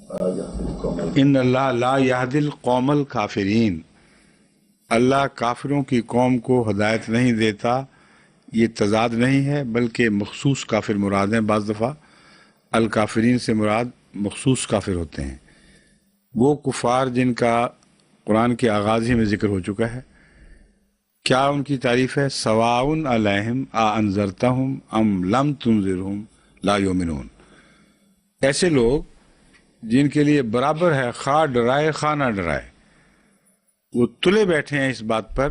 ان اللہ لا یہدی القوم الکافرین، اللہ کافروں کی قوم کو ہدایت نہیں دیتا. یہ تضاد نہیں ہے بلکہ مخصوص کافر مراد ہیں. بعض دفعہ الکافرین سے مراد مخصوص کافر ہوتے ہیں، وہ کفار جن کا قرآن کے آغاز ہی میں ذکر ہو چکا ہے. کیا ان کی تعریف ہے؟ سواء علیہم انذرتہم ام لم تنذرہم لا یؤمنون. ایسے لوگ جن کے لیے برابر ہے خواہ ڈرائے خواہ نہ ڈرائے، وہ تلے بیٹھے ہیں اس بات پر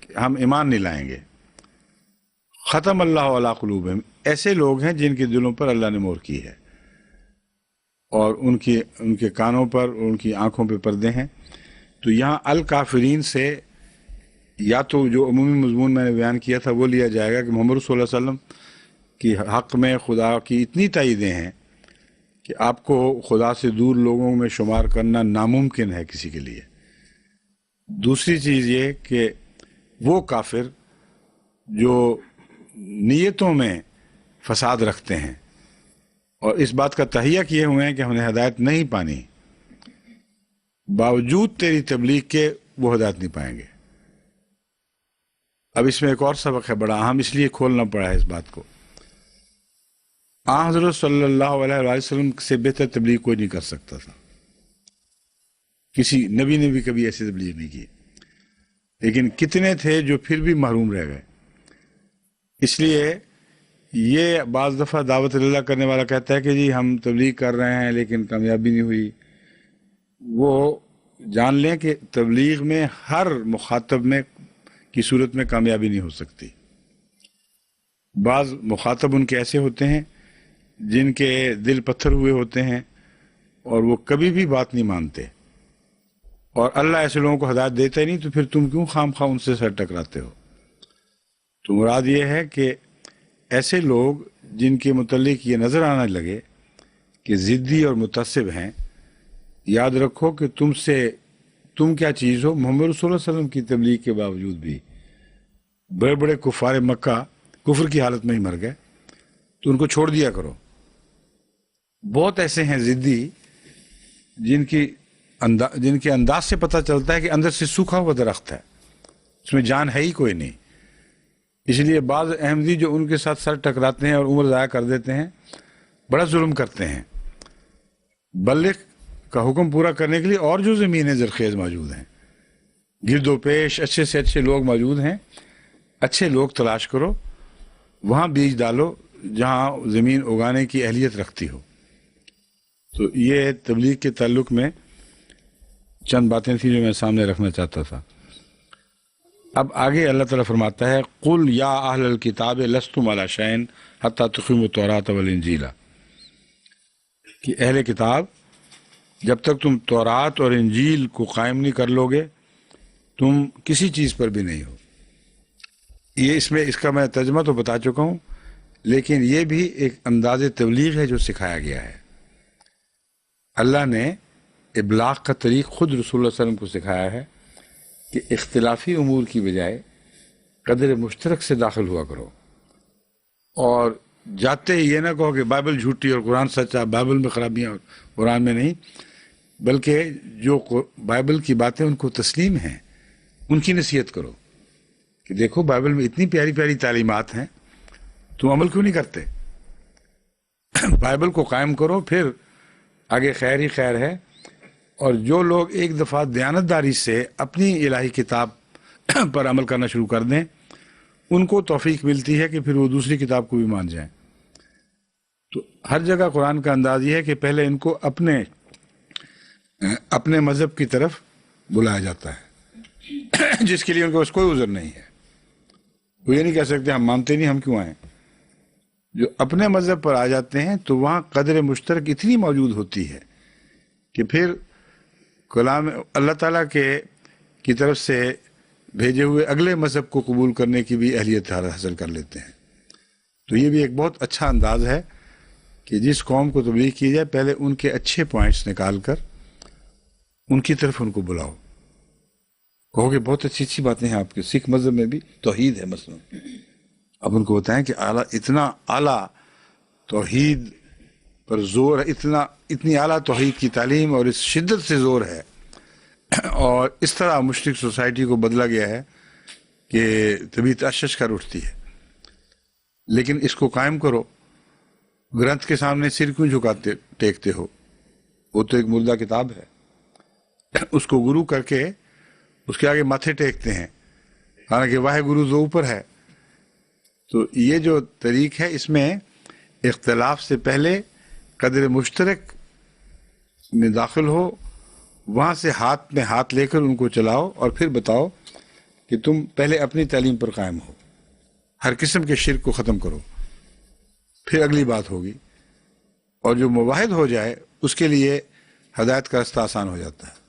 کہ ہم ایمان نہیں لائیں گے. ختم اللہ علی قلوبہم، ایسے لوگ ہیں جن کے دلوں پر اللہ نے مہر کی ہے اور ان کے کانوں پر اور ان کی آنکھوں پہ پردے ہیں. تو یہاں الکافرین سے یا تو جو عمومی مضمون میں نے بیان کیا تھا وہ لیا جائے گا کہ محمد صلی اللہ علیہ وسلم کی حق میں خدا کی اتنی تائیدیں ہیں کہ آپ کو خدا سے دور لوگوں میں شمار کرنا ناممکن ہے کسی کے لیے. دوسری چیز یہ کہ وہ کافر جو نیتوں میں فساد رکھتے ہیں اور اس بات کا تہیہ کیے ہوئے ہیں کہ ہم نے ہدایت نہیں پانی، باوجود تیری تبلیغ کے وہ ہدایت نہیں پائیں گے. اب اس میں ایک اور سبق ہے بڑا اہم، اس لیے کھولنا پڑا ہے اس بات کو. حضرت صلی اللہ علیہ وآلہ وسلم سے بہتر تبلیغ کوئی نہیں کر سکتا تھا، کسی نبی نے بھی کبھی ایسی تبلیغ نہیں کی. لیکن کتنے تھے جو پھر بھی محروم رہ گئے. اس لیے یہ بعض دفعہ دعوت اللہ کرنے والا کہتا ہے کہ جی ہم تبلیغ کر رہے ہیں لیکن کامیابی نہیں ہوئی. وہ جان لیں کہ تبلیغ میں ہر مخاطب میں کی صورت میں کامیابی نہیں ہو سکتی. بعض مخاطب ان کے ایسے ہوتے ہیں جن کے دل پتھر ہوئے ہوتے ہیں اور وہ کبھی بھی بات نہیں مانتے، اور اللہ ایسے لوگوں کو ہدایت دیتا ہی نہیں، تو پھر تم کیوں خام خواہ ان سے سر ٹکراتے ہو؟ تو مراد یہ ہے کہ ایسے لوگ جن کے متعلق یہ نظر آنے لگے کہ ضدی اور متعصب ہیں، یاد رکھو کہ تم کیا چیز ہو. محمد رسول اللہ علیہ وسلم کی تبلیغ کے باوجود بھی بڑے بڑے کفار مکہ کفر کی حالت میں ہی مر گئے، تو ان کو چھوڑ دیا کرو. بہت ایسے ہیں ضدی جن کے انداز سے پتہ چلتا ہے کہ اندر سے سوکھا ہوا درخت ہے، اس میں جان ہے ہی کوئی نہیں. اس لیے بعض احمدی جو ان کے ساتھ سر ٹکراتے ہیں اور عمر ضائع کر دیتے ہیں، بڑا ظلم کرتے ہیں. بلغ کا حکم پورا کرنے کے لیے اور جو زمینیں زرخیز موجود ہیں، گرد و پیش اچھے سے اچھے لوگ موجود ہیں، اچھے لوگ تلاش کرو، وہاں بیج ڈالو جہاں زمین اگانے کی اہلیت رکھتی ہو. تو یہ تبلیغ کے تعلق میں چند باتیں تھیں جو میں سامنے رکھنا چاہتا تھا. اب آگے اللہ تعالیٰ فرماتا ہے قُلْ یا اہل الکتاب لستم علی شیء حتی تقیموا التوراۃ والانجیل، کہ اہل کتاب جب تک تم تورات اور انجیل کو قائم نہیں کر لو گے تم کسی چیز پر بھی نہیں ہو. یہ اس کا میں ترجمہ تو بتا چکا ہوں، لیکن یہ بھی ایک انداز تبلیغ ہے جو سکھایا گیا ہے. اللہ نے ابلاغ کا طریق خود رسول اللہ علیہ وسلم کو سکھایا ہے کہ اختلافی امور کی بجائے قدر مشترک سے داخل ہوا کرو، اور جاتے ہی یہ نہ کہو کہ بائبل جھوٹی اور قرآن سچا، بائبل میں خرابیاں اور قرآن میں نہیں، بلکہ جو بائبل کی باتیں ان کو تسلیم ہیں ان کی نصیحت کرو کہ دیکھو بائبل میں اتنی پیاری پیاری تعلیمات ہیں، تم عمل کیوں نہیں کرتے؟ بائبل کو قائم کرو، پھر آگے خیر ہی خیر ہے. اور جو لوگ ایک دفعہ دیانتداری سے اپنی الہی کتاب پر عمل کرنا شروع کر دیں، ان کو توفیق ملتی ہے کہ پھر وہ دوسری کتاب کو بھی مان جائیں. تو ہر جگہ قرآن کا انداز یہ ہے کہ پہلے ان کو اپنے مذہب کی طرف بلایا جاتا ہے، جس کے لیے ان کو کوئی عذر نہیں ہے. وہ یہ نہیں کہہ سکتے ہم مانتے نہیں، ہم کیوں آئیں. جو اپنے مذہب پر آ جاتے ہیں تو وہاں قدر مشترک اتنی موجود ہوتی ہے کہ پھر کلام اللہ تعالیٰ کی طرف سے بھیجے ہوئے اگلے مذہب کو قبول کرنے کی بھی اہلیت حاصل کر لیتے ہیں. تو یہ بھی ایک بہت اچھا انداز ہے کہ جس قوم کو تبلیغ کی جائے پہلے ان کے اچھے پوائنٹس نکال کر ان کی طرف ان کو بلاؤ. کہو کہ بہت اچھی اچھی باتیں ہیں آپ کے سکھ مذہب میں بھی توحید ہے مثلا، اب ان کو بتائیں کہ اتنا اعلیٰ توحید پر زور اتنی اعلیٰ توحید کی تعلیم اور اس شدت سے زور ہے اور اس طرح مشرق سوسائٹی کو بدلا گیا ہے کہ طبیعت اشش کر اٹھتی ہے. لیکن اس کو قائم کرو. گرنتھ کے سامنے سر کیوں ٹیکتے ہو؟ وہ تو ایک مردہ کتاب ہے. اس کو گرو کر کے اس کے آگے ماتھے ٹیکتے ہیں، حالانکہ واہ گرو جو اوپر ہے. تو یہ جو طریق ہے اس میں اختلاف سے پہلے قدر مشترک میں داخل ہو، وہاں سے ہاتھ میں ہاتھ لے کر ان کو چلاؤ اور پھر بتاؤ کہ تم پہلے اپنی تعلیم پر قائم ہو، ہر قسم کے شرک کو ختم کرو، پھر اگلی بات ہوگی. اور جو مواحد ہو جائے اس کے لیے ہدایت کا راستہ آسان ہو جاتا ہے.